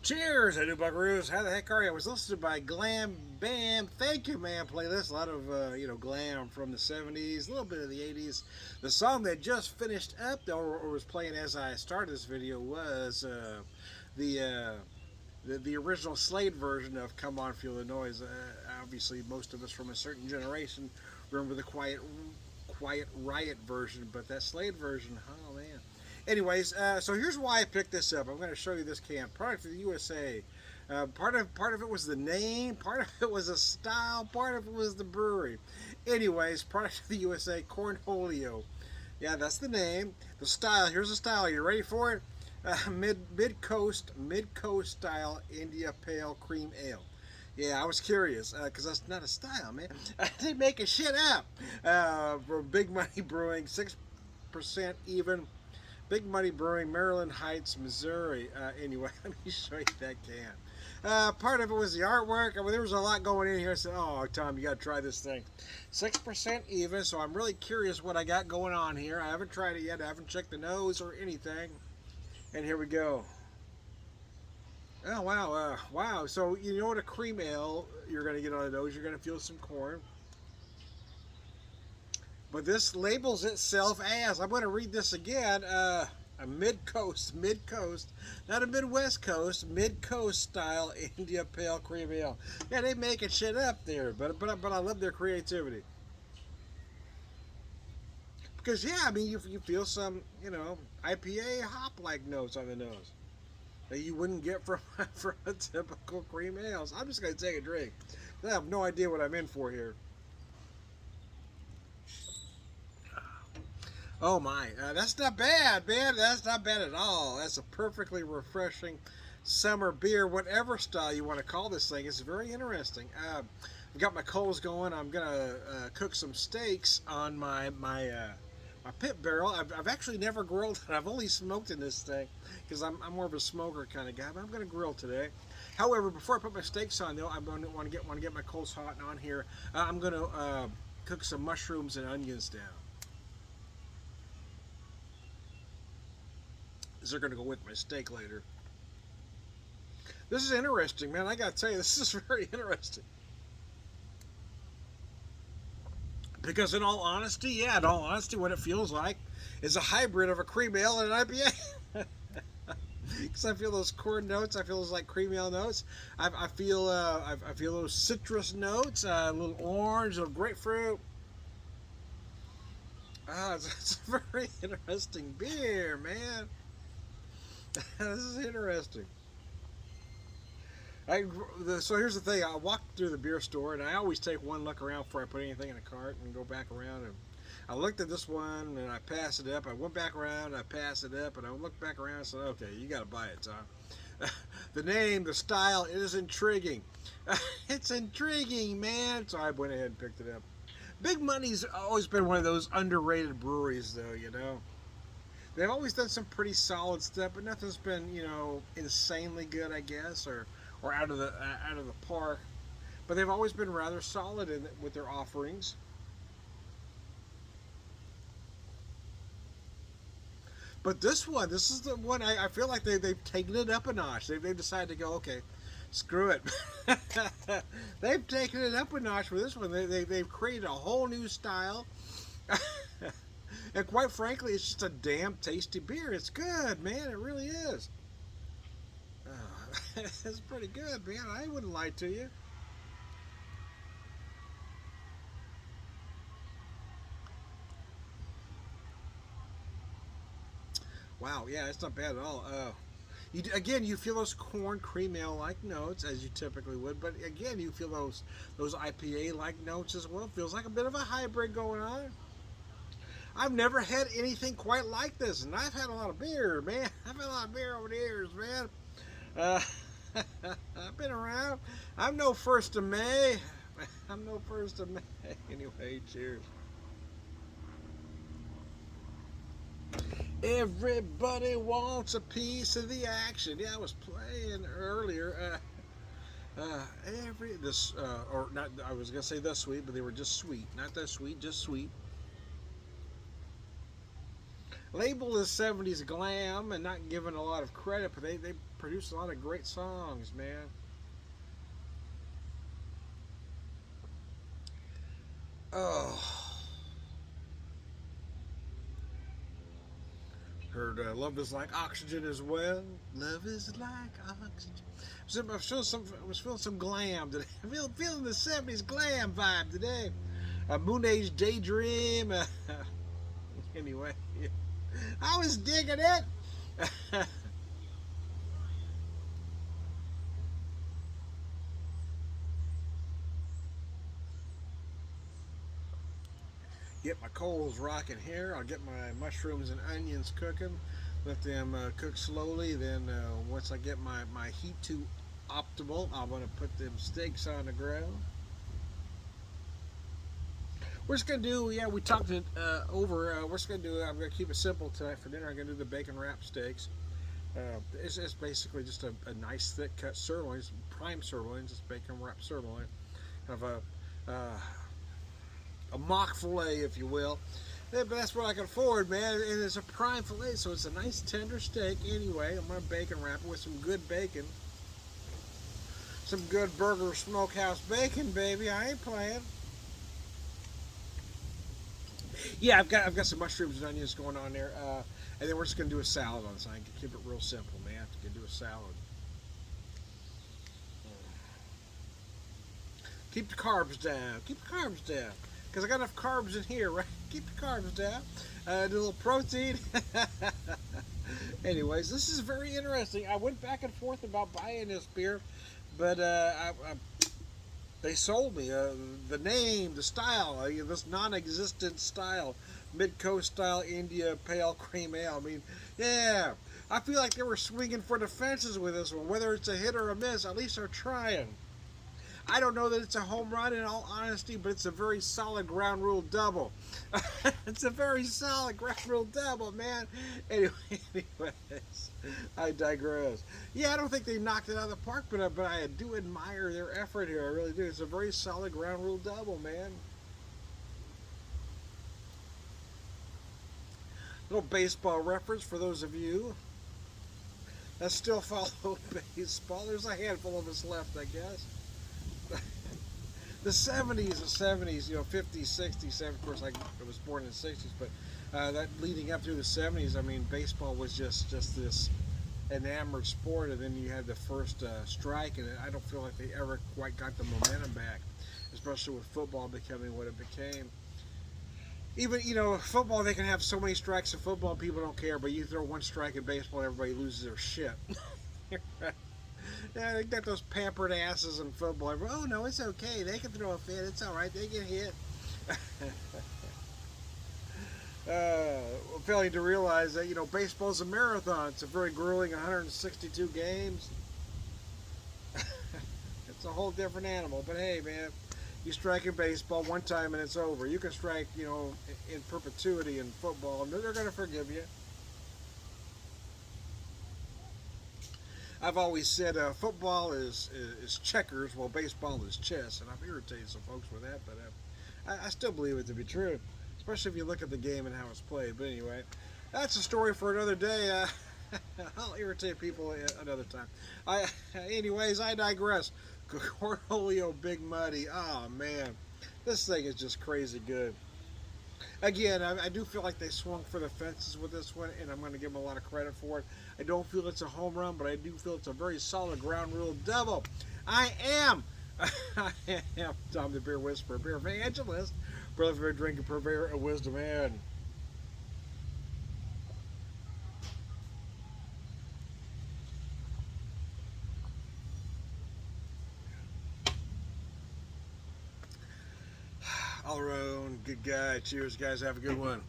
Cheers, I do buckaroos. How the heck are you? I was listening by Glam Bam. Thank you, man. Playlist. A lot of glam from the '70s, a little bit of the '80s. The song that just finished up, or was playing as I started this video, was the, uh, the original Slade version of "Come On, Feel the Noise." Obviously, most of us from a certain generation remember the Quiet Riot version, but that Slade version, oh man. Anyways, so here's why I picked this up. I'm going to show you this can. Product of the USA. Part of it was the name. Part of it was a style. Part of it was the brewery. Anyways, product of the USA. Cornholio. Yeah, that's the name. The style. Here's the style. Are you ready for it? Mid coast style India Pale Cream Ale. Yeah, I was curious because that's not a style, man. They making shit up. From Big Money Brewing, 6% even. Big Money Brewing, Maryland Heights, Missouri. Anyway, let me show you that can. Part of it was the artwork. I mean, there was a lot going in here. I said, oh, Tom, you got to try this thing. 6% even, so I'm really curious what I got going on here. I haven't tried it yet. I haven't checked the nose or anything. And here we go. Oh, wow. Wow. So, you know what a cream ale you're going to get on the nose? You're going to feel some corn. But this labels itself as, I'm going to read this again, a mid-coast, not a Midwest coast, mid-coast style India Pale Cream Ale. Yeah, they making shit up there, but I love their creativity. Because, yeah, I mean, you feel some, IPA hop-like notes on the nose that you wouldn't get from, from a typical cream ale. So I'm just going to take a drink. I have no idea what I'm in for here. Oh my, that's not bad, man. That's not bad at all. That's a perfectly refreshing summer beer, whatever style you want to call this thing. It's very interesting. I've got my coals going. I'm gonna cook some steaks on my pit barrel. I've actually never grilled it. I've only smoked in this thing because I'm more of a smoker kind of guy. But I'm gonna grill today. However, before I put my steaks on, though, I'm gonna want to get my coals hot and on here. I'm gonna cook some mushrooms and onions down. They're going to go with my steak later. This is interesting, man. I got to tell you, this is very interesting. Because in all honesty, what it feels like is a hybrid of a cream ale and an IPA. Because I feel those corn notes, I feel those like cream ale notes. I feel those citrus notes, a little orange, a little grapefruit. It's a very interesting beer, man. This is interesting. So here's the thing. I walked through the beer store, and I always take one look around before I put anything in a cart and go back around. And I looked at this one, and I passed it up. I went back around, and I passed it up, and I looked back around and said, okay, you got to buy it, Tom. The name, the style, it is intriguing. It's intriguing, man. So I went ahead and picked it up. Big Money's always been one of those underrated breweries, though, you know. They've always done some pretty solid stuff, but nothing's been, insanely good, I guess, or out of the park. But they've always been rather solid with their offerings. But this is the one I feel like they've taken it up a notch. They've decided to go, okay, screw it. They've taken it up a notch for this one. They've created a whole new style. And quite frankly, it's just a damn tasty beer. It's good, man. It really is. It's pretty good, man. I wouldn't lie to you. Wow, yeah, it's not bad at all. You feel those corn cream ale like notes as you typically would, but again, you feel those IPA like notes as well. Feels like a bit of a hybrid going on. I've never had anything quite like this, and I've had a lot of beer, man. I've had a lot of beer over the years, man. Uh, I've been around. I'm no first of May. I'm no first of May. Anyway, cheers. Everybody wants a piece of the action. Yeah, I was playing earlier. Or not. I was gonna say the sweet, but they were just sweet. Not that sweet, just sweet. Labeled as 70s glam and not given a lot of credit, but they produce a lot of great songs, man. Oh, heard Love is Like Oxygen as well. Love is like oxygen. So I was feeling some glam today. Feeling the 70s glam vibe today. A Moon Age Daydream. Anyway, I was digging it. Get my coals rocking here. I'll get my mushrooms and onions cooking. Let them cook slowly. Then once I get my heat to optimal, I'm going to put them steaks on the grill. We're just gonna do, yeah, we talked it over. We're just gonna do. I'm gonna keep it simple tonight for dinner. I'm gonna do the bacon wrap steaks. It's basically just a nice thick cut sirloin, prime sirloin, just bacon wrap sirloin, kind of a mock fillet, if you will. Yeah, but that's what I can afford, man. And it's a prime fillet, so it's a nice tender steak. Anyway, I'm gonna bacon wrap it with some good bacon, some good burger smokehouse bacon, baby. I ain't playing. Yeah, I've got some mushrooms and onions going on there, and then we're just gonna do a salad on this. I can keep it real simple, man. To do a salad. Keep the carbs down. Keep the carbs down. Because I got enough carbs in here, right? Keep the carbs down. Do a little protein. Anyways, this is very interesting. I went back and forth about buying this beer, but they sold me the name, the style, this non-existent style, mid-coast style India pale cream ale. I mean, yeah, I feel like they were swinging for the fences with this one. Whether it's a hit or a miss, at least they're trying. I don't know that it's a home run in all honesty, but it's a very solid ground rule double. It's a very solid ground rule double, man. Anyway, anyways, I digress. Yeah, I don't think they knocked it out of the park, but I do admire their effort here. I really do. It's a very solid ground rule double, man. Little baseball reference for those of you that still follow baseball. There's a handful of us left, I guess. The 70s, 50s, 60s, of course I was born in the 60s, but that leading up through the 70s, I mean, baseball was just this enamored sport, and then you had the first strike, and I don't feel like they ever quite got the momentum back, especially with football becoming what it became. Even, football, they can have so many strikes in football, people don't care, but you throw one strike in baseball, everybody loses their shit. Yeah, they got those pampered asses in football. Oh no, it's okay. They can throw a fit. It's all right. They get hit. uh, Failing to realize that baseball's a marathon. It's a very grueling 162 games. It's a whole different animal. But hey, man, you strike in baseball one time and it's over. You can strike, in perpetuity in football, and they're going to forgive you. I've always said football is checkers, while baseball is chess, and I've irritated some folks with that, but I still believe it to be true, especially if you look at the game and how it's played. But anyway, that's a story for another day. I'll irritate people another time. Anyways, I digress. Cornholio Big Muddy. Oh man, this thing is just crazy good. Again, I do feel like they swung for the fences with this one, and I'm going to give them a lot of credit for it. I don't feel it's a home run, but I do feel it's a very solid ground rule double. I am Tom the Beer Whisperer, Beer Evangelist, brother for drinking, purveyor of wisdom and all around good guy. Cheers, guys. Have a good one.